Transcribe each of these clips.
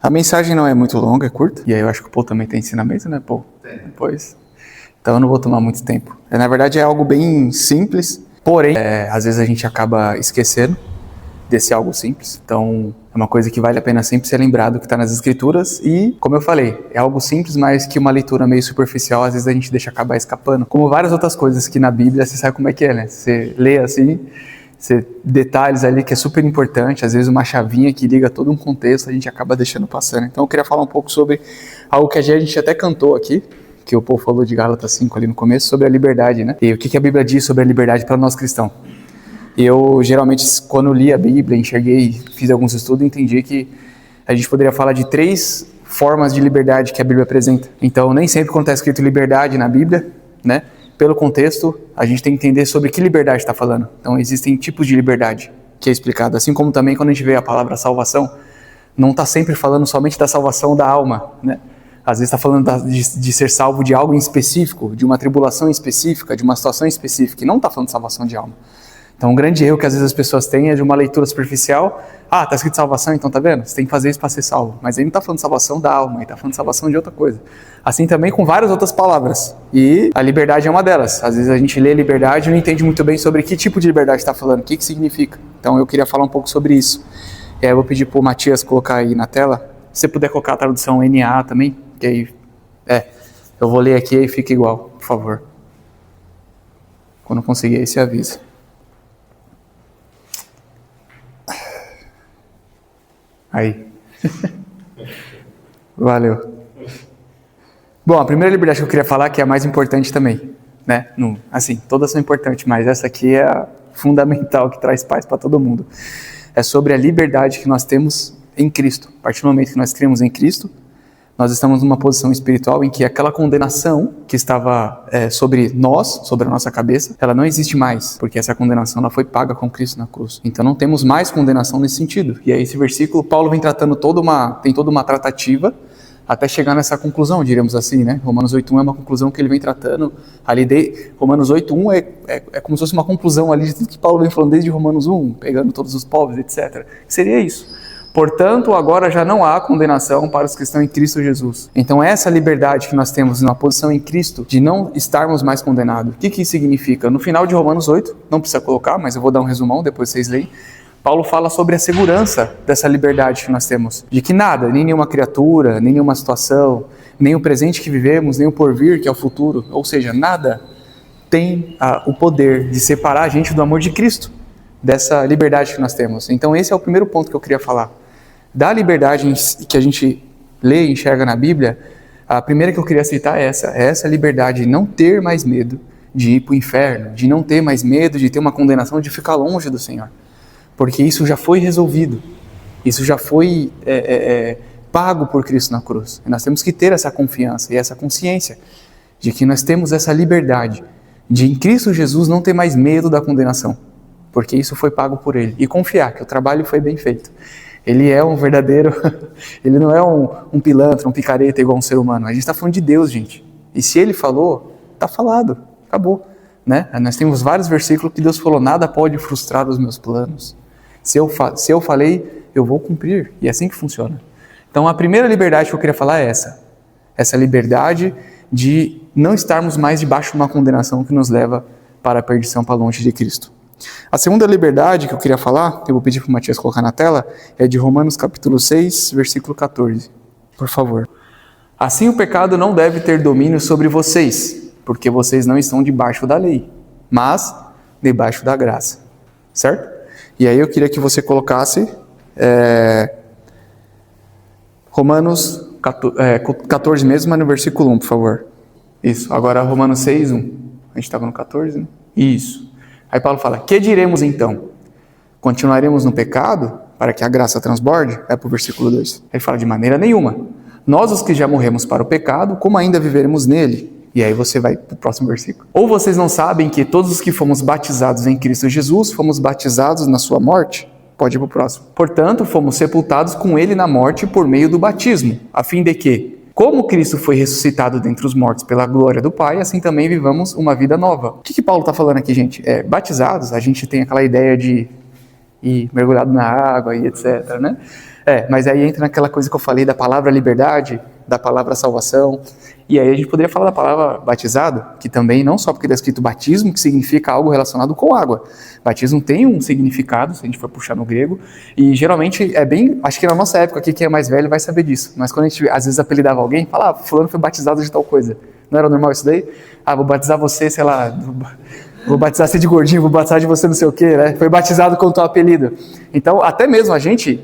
A mensagem não é muito longa, é curta. E aí eu acho que o Paul também tem ensinamento, né, Paul? Tem. Pois. Então eu não vou tomar muito tempo. Na verdade é algo bem simples, porém, às vezes a gente acaba esquecendo desse algo simples. Então é uma coisa que vale a pena sempre ser lembrado, que está nas escrituras. E, como eu falei, é algo simples, mas que uma leitura meio superficial, às vezes a gente deixa acabar escapando. Como várias outras coisas que na Bíblia, você sabe como é que é, né? Você lê assim, detalhes ali que é super importante, às vezes uma chavinha que liga todo um contexto, a gente acaba deixando passando. Então eu queria falar um pouco sobre algo que a gente até cantou aqui, que o Paul falou de Gálatas 5 ali no começo, sobre a liberdade, né? E o que a Bíblia diz sobre a liberdade para nós cristãos. Eu, geralmente, quando li a Bíblia, enxerguei, fiz alguns estudos, entendi que a gente poderia falar de 3 formas de liberdade que a Bíblia apresenta. Então, nem sempre quando está escrito liberdade na Bíblia, né? Pelo contexto, a gente tem que entender sobre que liberdade está falando. Então, existem tipos de liberdade que é explicado. Assim como também quando a gente vê a palavra salvação, não está sempre falando somente da salvação da alma, né? Às vezes está falando de ser salvo de algo em específico, de uma tribulação específica, de uma situação específica, e não está falando de salvação de alma. Então, um grande erro que às vezes as pessoas têm é de uma leitura superficial. Ah, está escrito salvação, então tá vendo? Você tem que fazer isso para ser salvo. Mas aí não está falando de salvação da alma, aí está falando de salvação de outra coisa. Assim também com várias outras palavras. E a liberdade é uma delas. Às vezes a gente lê liberdade e não entende muito bem sobre que tipo de liberdade está falando, o que significa. Então eu queria falar um pouco sobre isso. Eu vou pedir para o Matias colocar aí na tela. Se você puder colocar a tradução NA também, que aí... eu vou ler aqui e fica igual, por favor. Quando conseguir aí, você avisa. Aí. Valeu. Bom, a primeira liberdade que eu queria falar, que é a mais importante também, né? Assim, todas são importantes, mas essa aqui é a fundamental, que traz paz para todo mundo. É sobre a liberdade que nós temos em Cristo. A partir do momento que nós cremos em Cristo, nós estamos numa posição espiritual em que aquela condenação que estava sobre nós, sobre a nossa cabeça, ela não existe mais, porque essa condenação ela foi paga com Cristo na cruz. Então não temos mais condenação nesse sentido. E aí esse versículo, Paulo vem tratando tem toda uma tratativa até chegar nessa conclusão, diríamos assim, né? Romanos 8.1 é uma conclusão que ele vem tratando ali Romanos 8.1 é como se fosse uma conclusão ali de tudo que Paulo vem falando desde Romanos 1, pegando todos os povos, etc. Seria isso. Portanto, agora já não há condenação para os que estão em Cristo Jesus. Então, essa liberdade que nós temos na posição em Cristo, de não estarmos mais condenados, o que isso significa? No final de Romanos 8, não precisa colocar, mas eu vou dar um resumão, depois vocês leem, Paulo fala sobre a segurança dessa liberdade que nós temos, de que nada, nem nenhuma criatura, nem nenhuma situação, nem o presente que vivemos, nem o porvir, que é o futuro, ou seja, nada tem o poder de separar a gente do amor de Cristo, dessa liberdade que nós temos. Então, esse é o primeiro ponto que eu queria falar. Da liberdade que a gente lê e enxerga na Bíblia, a primeira que eu queria citar é essa liberdade de não ter mais medo de ir para o inferno, de não ter mais medo de ter uma condenação, de ficar longe do Senhor, porque isso já foi resolvido, isso já foi pago por Cristo na cruz, e nós temos que ter essa confiança e essa consciência de que nós temos essa liberdade de em Cristo Jesus não ter mais medo da condenação, porque isso foi pago por Ele, e confiar que o trabalho foi bem feito. Ele é um verdadeiro, ele não é um pilantra, um picareta igual um ser humano. A gente está falando de Deus, gente. E se Ele falou, está falado, acabou. Né? Nós temos vários versículos que Deus falou, nada pode frustrar os meus planos. Se eu falei, eu vou cumprir. E é assim que funciona. Então a primeira liberdade que eu queria falar é essa liberdade de não estarmos mais debaixo de uma condenação que nos leva para a perdição, para longe de Cristo. A segunda liberdade que eu queria falar, eu vou pedir para o Matias colocar na tela, é de Romanos capítulo 6, versículo 14. Por favor. Assim o pecado não deve ter domínio sobre vocês, porque vocês não estão debaixo da lei, mas debaixo da graça. Certo? E aí eu queria que você colocasse Romanos 14 mesmo, mas no versículo 1, por favor. Isso. Agora Romanos 6, 1. A gente estava no 14, né? Isso. Aí Paulo fala, que diremos então? Continuaremos no pecado para que a graça transborde? Vai para o versículo 2. Ele fala, de maneira nenhuma. Nós, os que já morremos para o pecado, como ainda viveremos nele? E aí você vai para o próximo versículo. Ou vocês não sabem que todos os que fomos batizados em Cristo Jesus, fomos batizados na sua morte? Pode ir para o próximo. Portanto, fomos sepultados com ele na morte por meio do batismo, a fim de que, como Cristo foi ressuscitado dentre os mortos pela glória do Pai, assim também vivamos uma vida nova. O que Paulo está falando aqui, gente? Batizados, a gente tem aquela ideia de ir mergulhado na água e etc, né? Mas aí entra naquela coisa que eu falei da palavra liberdade, da palavra salvação, e aí a gente poderia falar da palavra batizado, que também não só porque está escrito batismo, que significa algo relacionado com água. Batismo tem um significado, se a gente for puxar no grego, e geralmente é bem, acho que na nossa época aqui, quem é mais velho vai saber disso, mas quando a gente às vezes apelidava alguém, falava, fulano foi batizado de tal coisa. Não era normal isso daí? Vou batizar você, sei lá, vou batizar você de gordinho, vou batizar de você não sei o quê, né? Foi batizado com o teu apelido. Então, até mesmo a gente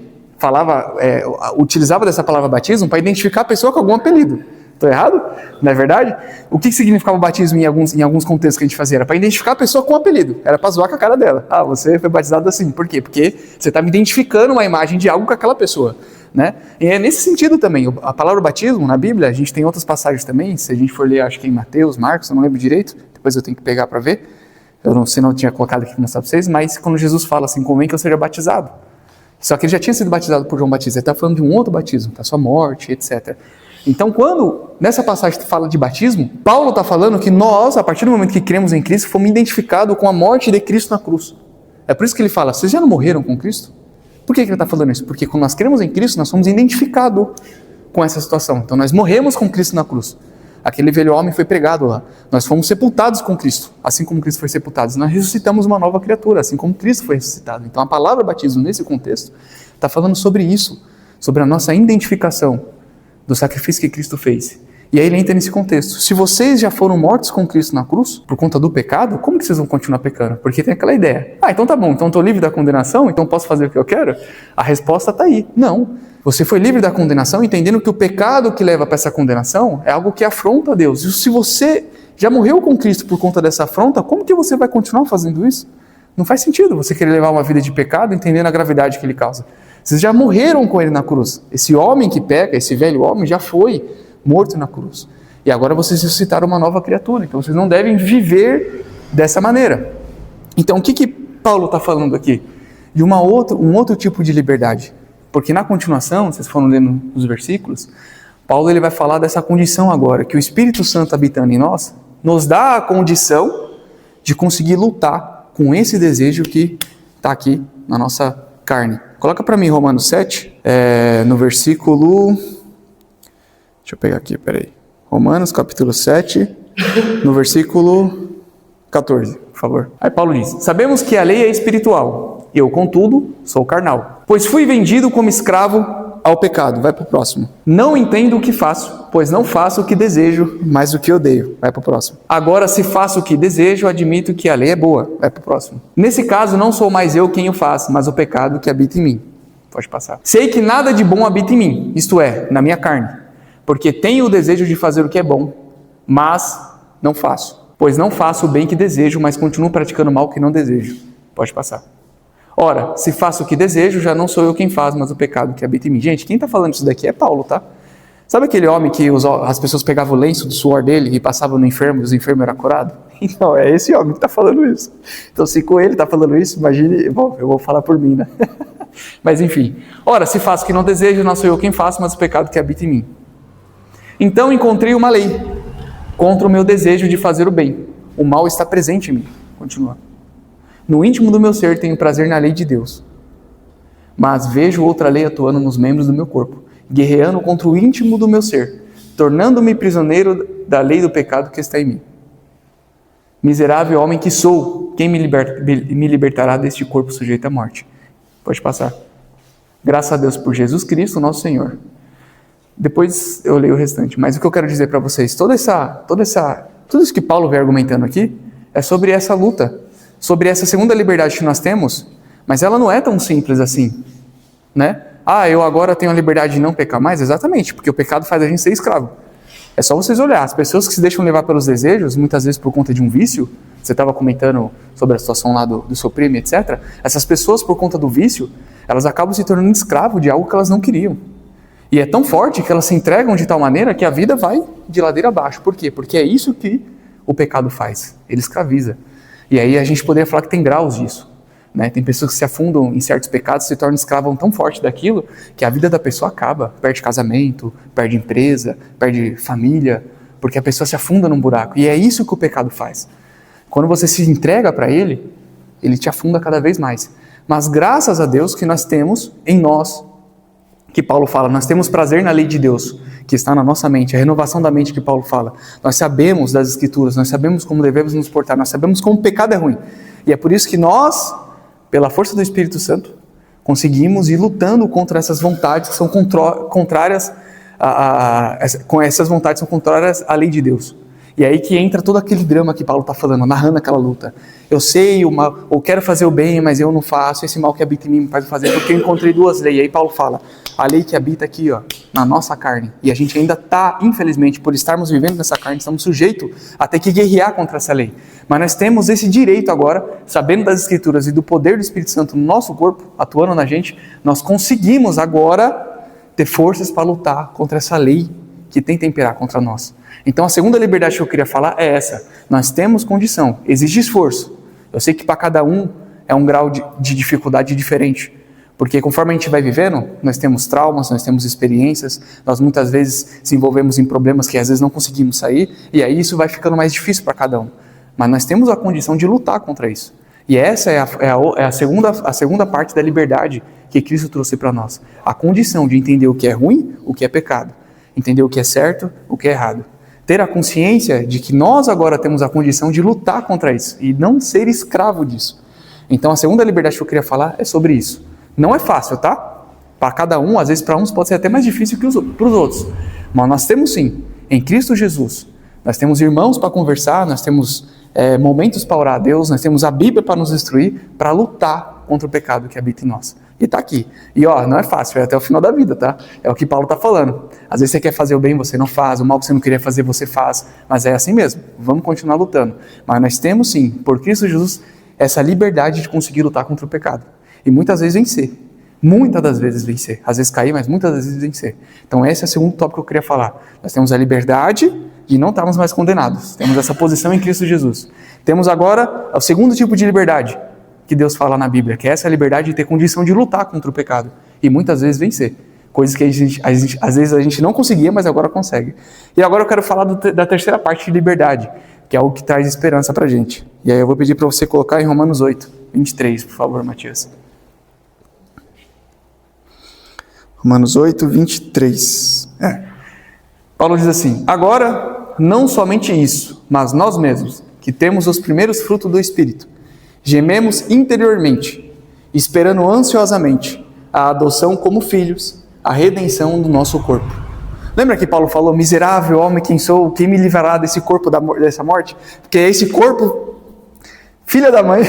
utilizava dessa palavra batismo para identificar a pessoa com algum apelido. Estou errado? Não é verdade? O que significava o batismo em alguns contextos que a gente fazia? Era para identificar a pessoa com um apelido. Era para zoar com a cara dela. Você foi batizado assim. Por quê? Porque você está me identificando uma imagem de algo com aquela pessoa. Né? E é nesse sentido também. A palavra batismo, na Bíblia, a gente tem outras passagens também. Se a gente for ler, acho que em Mateus, Marcos, eu não lembro direito. Depois eu tenho que pegar para ver. Se não tinha colocado aqui para mostrar para vocês. Mas quando Jesus fala assim, convém que eu seja batizado. Só que ele já tinha sido batizado por João Batista. Ele está falando de um outro batismo, da sua morte, etc. Então, quando nessa passagem fala de batismo, Paulo está falando que nós, a partir do momento que cremos em Cristo, fomos identificados com a morte de Cristo na cruz. É por isso que ele fala, vocês já não morreram com Cristo? Por que ele está falando isso? Porque quando nós cremos em Cristo, nós somos identificados com essa situação. Então, nós morremos com Cristo na cruz. Aquele velho homem foi pregado lá. Nós fomos sepultados com Cristo, assim como Cristo foi sepultado. Nós ressuscitamos uma nova criatura, assim como Cristo foi ressuscitado. Então, a palavra batismo, nesse contexto, está falando sobre isso, sobre a nossa identificação do sacrifício que Cristo fez. E aí ele entra nesse contexto. Se vocês já foram mortos com Cristo na cruz, por conta do pecado, como que vocês vão continuar pecando? Porque tem aquela ideia. Então tá bom, então estou livre da condenação, então posso fazer o que eu quero? A resposta está aí. Não. Você foi livre da condenação, entendendo que o pecado que leva para essa condenação é algo que afronta a Deus. E se você já morreu com Cristo por conta dessa afronta, como que você vai continuar fazendo isso? Não faz sentido você querer levar uma vida de pecado entendendo a gravidade que ele causa. Vocês já morreram com ele na cruz. Esse homem que peca, esse velho homem, já foi morto na cruz. E agora vocês ressuscitaram uma nova criatura. Então vocês não devem viver dessa maneira. Então o que Paulo está falando aqui? De um outro tipo de liberdade. Porque na continuação, vocês foram lendo os versículos, Paulo ele vai falar dessa condição agora, que o Espírito Santo habitando em nós, nos dá a condição de conseguir lutar com esse desejo que está aqui na nossa carne. Coloca para mim Romanos 7, no versículo... Deixa eu pegar aqui, peraí. Romanos capítulo 7, no versículo 14, por favor. Aí Paulo diz, sabemos que a lei é espiritual, eu, contudo, sou carnal. Pois fui vendido como escravo ao pecado. Vai para o próximo. Não entendo o que faço, pois não faço o que desejo, mas o que odeio. Vai para o próximo. Agora, se faço o que desejo, admito que a lei é boa. Vai para o próximo. Nesse caso, não sou mais eu quem o faz, mas o pecado que habita em mim. Pode passar. Sei que nada de bom habita em mim, isto é, na minha carne. Porque tenho o desejo de fazer o que é bom, mas não faço. Pois não faço o bem que desejo, mas continuo praticando o mal que não desejo. Pode passar. Ora, se faço o que desejo, já não sou eu quem faz, mas o pecado que habita em mim. Gente, quem está falando isso daqui é Paulo, tá? Sabe aquele homem que as pessoas pegavam o lenço do suor dele e passavam no enfermo e os enfermos eram curados? Então, é esse homem que está falando isso. Então, se com ele está falando isso, imagine... Bom, eu vou falar por mim, né? Mas, enfim. Ora, se faço o que não desejo, não sou eu quem faço, mas o pecado que habita em mim. Então, encontrei uma lei contra o meu desejo de fazer o bem. O mal está presente em mim. Continua. No íntimo do meu ser tenho prazer na lei de Deus, mas vejo outra lei atuando nos membros do meu corpo, guerreando contra o íntimo do meu ser, tornando-me prisioneiro da lei do pecado que está em mim. Miserável homem que sou, quem me libertará deste corpo sujeito à morte? Pode passar. Graças a Deus por Jesus Cristo, nosso Senhor. Depois eu leio o restante, mas o que eu quero dizer para vocês, tudo isso que Paulo vem argumentando aqui, é sobre essa luta, sobre essa segunda liberdade que nós temos, mas ela não é tão simples assim, né? Eu agora tenho a liberdade de não pecar mais? Exatamente, porque o pecado faz a gente ser escravo. É só vocês olhar, as pessoas que se deixam levar pelos desejos, muitas vezes por conta de um vício, você estava comentando sobre a situação lá do seu primo, etc. Essas pessoas, por conta do vício, elas acabam se tornando escravos de algo que elas não queriam. E é tão forte que elas se entregam de tal maneira que a vida vai de ladeira abaixo. Por quê? Porque é isso que o pecado faz, ele escraviza. E aí a gente poderia falar que tem graus disso, né? Tem pessoas que se afundam em certos pecados, se tornam escravos tão forte daquilo, que a vida da pessoa acaba, perde casamento, perde empresa, perde família, porque a pessoa se afunda num buraco. E é isso que o pecado faz. Quando você se entrega para ele, ele te afunda cada vez mais. Mas graças a Deus que nós temos em nós que Paulo fala, nós temos prazer na lei de Deus, que está na nossa mente, a renovação da mente que Paulo fala. Nós sabemos das Escrituras, nós sabemos como devemos nos portar, nós sabemos como o pecado é ruim. E é por isso que nós, pela força do Espírito Santo, conseguimos ir lutando contra essas vontades que são contrárias com essas vontades são contrárias à lei de Deus. E aí que entra todo aquele drama que Paulo está falando, narrando aquela luta. Eu sei o mal, ou quero fazer o bem, mas eu não faço, esse mal que habita em mim me faz fazer, porque eu encontrei duas leis. E aí Paulo fala, a lei que habita aqui, ó, na nossa carne. E a gente ainda está, infelizmente, por estarmos vivendo nessa carne, estamos sujeitos a ter que guerrear contra essa lei. Mas nós temos esse direito agora, sabendo das Escrituras e do poder do Espírito Santo no nosso corpo, atuando na gente, nós conseguimos agora ter forças para lutar contra essa lei que tenta imperar contra nós. Então a segunda liberdade que eu queria falar é essa. Nós temos condição, exige esforço. Eu sei que para cada um é um grau de dificuldade diferente. Porque conforme a gente vai vivendo, nós temos traumas, nós temos experiências, nós muitas vezes se envolvemos em problemas que às vezes não conseguimos sair, e aí isso vai ficando mais difícil para cada um. Mas nós temos a condição de lutar contra isso. E essa é a segunda parte da liberdade que Cristo trouxe para nós. A condição de entender o que é ruim, o que é pecado. Entender o que é certo, o que é errado. Ter a consciência de que nós agora temos a condição de lutar contra isso e não ser escravo disso. Então a segunda liberdade que eu queria falar é sobre isso. Não é fácil, tá? Para cada um, às vezes para uns pode ser até mais difícil que para os outros. Mas nós temos sim, em Cristo Jesus, nós temos irmãos para conversar, nós temos momentos para orar a Deus, nós temos a Bíblia para nos instruir, para lutar contra o pecado que habita em nós. E tá aqui. E ó, não é fácil, é até o final da vida, tá? É o que Paulo tá falando. Às vezes você quer fazer o bem, você não faz, o mal que você não queria fazer, você faz. Mas é assim mesmo, vamos continuar lutando. Mas nós temos sim, por Cristo Jesus, essa liberdade de conseguir lutar contra o pecado. E muitas vezes vencer. Muitas das vezes vencer. Às vezes cair, mas muitas das vezes vencer. Então esse é o segundo tópico que eu queria falar. Nós temos a liberdade de não estarmos mais condenados. Temos essa posição em Cristo Jesus. Temos agora o segundo tipo de liberdade que Deus fala na Bíblia, que é essa liberdade de ter condição de lutar contra o pecado. E muitas vezes vencer. Coisas que às vezes a gente não conseguia, mas agora consegue. E agora eu quero falar da terceira parte de liberdade, que é algo que traz esperança pra gente. E aí eu vou pedir para você colocar em Romanos 8, 23, por favor, Matias. Romanos 8, 23. Paulo diz assim, agora, não somente isso, mas nós mesmos, que temos os primeiros frutos do Espírito, gememos interiormente, esperando ansiosamente a adoção como filhos, a redenção do nosso corpo. Lembra que Paulo falou, miserável homem quem sou, quem me livrará desse corpo, dessa morte? Porque é esse corpo, filha da mãe,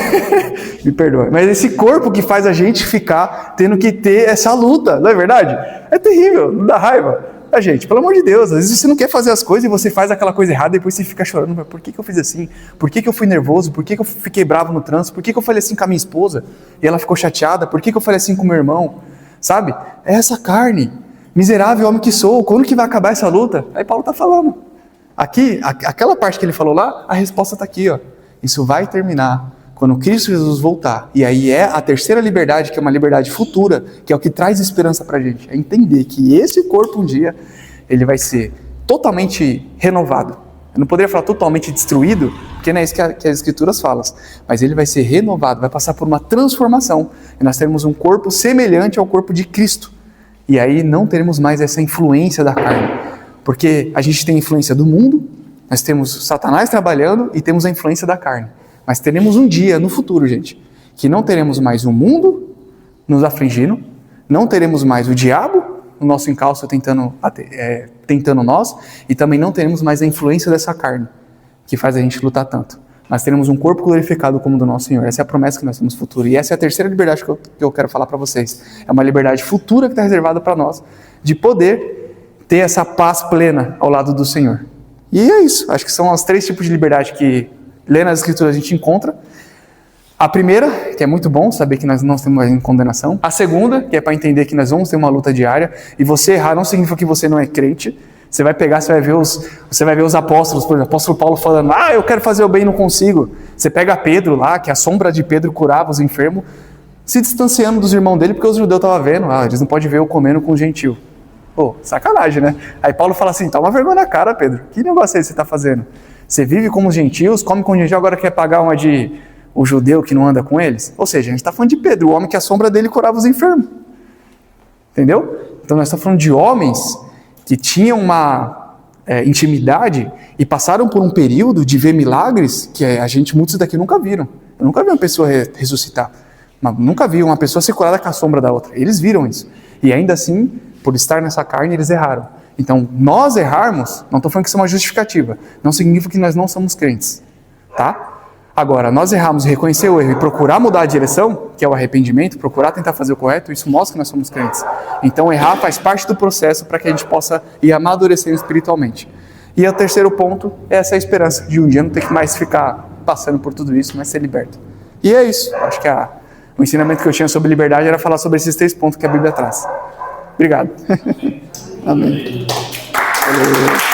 me perdoe, mas esse corpo que faz a gente ficar tendo que ter essa luta, não é verdade? É terrível, não dá raiva. Gente, pelo amor de Deus, às vezes você não quer fazer as coisas e você faz aquela coisa errada e depois você fica chorando, por que eu fiz assim? Por que eu fui nervoso? Por que eu fiquei bravo no trânsito? Por que eu falei assim com a minha esposa e ela ficou chateada? Por que eu falei assim com o meu irmão? Sabe? É essa carne, miserável homem que sou, quando que vai acabar essa luta? Aí Paulo está falando. Aqui, aquela parte que ele falou lá, a resposta está aqui, ó. Isso vai terminar quando Cristo Jesus voltar. E aí é a terceira liberdade, que é uma liberdade futura, que é o que traz esperança pra gente. É entender que esse corpo um dia, ele vai ser totalmente renovado. Eu não poderia falar totalmente destruído, porque não é isso que as Escrituras falam. Mas ele vai ser renovado, vai passar por uma transformação. E nós teremos um corpo semelhante ao corpo de Cristo. E aí não teremos mais essa influência da carne. Porque a gente tem a influência do mundo, nós temos Satanás trabalhando e temos a influência da carne. Mas teremos um dia no futuro, gente, que não teremos mais o mundo nos afligindo, não teremos mais o diabo no nosso encalço tentando nós, e também não teremos mais a influência dessa carne, que faz a gente lutar tanto. Mas teremos um corpo glorificado como o do nosso Senhor. Essa é a promessa que nós temos no futuro. E essa é a terceira liberdade que eu quero falar para vocês. É uma liberdade futura que está reservada para nós, de poder ter essa paz plena ao lado do Senhor. E é isso. Acho que são os três tipos de liberdade que, lendo as Escrituras, a gente encontra. A primeira, que é muito bom saber que nós não estamos mais em condenação. A segunda, que é para entender que nós vamos ter uma luta diária. E você errar não significa que você não é crente. Você vai pegar, você vai ver os apóstolos, por exemplo, o apóstolo Paulo falando, eu quero fazer o bem e não consigo. Você pega Pedro lá, que a sombra de Pedro curava os enfermos, se distanciando dos irmãos dele, porque os judeus estavam vendo, eles não podem ver eu comendo com o gentil. Pô, sacanagem, né? Aí Paulo fala assim, toma vergonha na cara, Pedro. Que negócio é esse que você está fazendo? Você vive como os gentios, come com o gentil, agora quer pagar uma de o judeu que não anda com eles? Ou seja, a gente está falando de Pedro, o homem que a sombra dele curava os enfermos. Entendeu? Então nós estamos falando de homens que tinham uma intimidade e passaram por um período de ver milagres que muitos daqui nunca viram. Eu nunca vi uma pessoa ressuscitar. Nunca vi uma pessoa ser curada com a sombra da outra. Eles viram isso. E ainda assim, por estar nessa carne, eles erraram. Então, nós errarmos, não estou falando que isso é uma justificativa. Não significa que nós não somos crentes. Tá? Agora, nós errarmos e reconhecer o erro e procurar mudar a direção, que é o arrependimento, procurar tentar fazer o correto, isso mostra que nós somos crentes. Então, errar faz parte do processo para que a gente possa ir amadurecendo espiritualmente. E o terceiro ponto é essa esperança de um dia não ter que mais ficar passando por tudo isso, mas ser liberto. E é isso. Acho que o ensinamento que eu tinha sobre liberdade era falar sobre esses 3 pontos que a Bíblia traz. Obrigado. Amém. Valeu.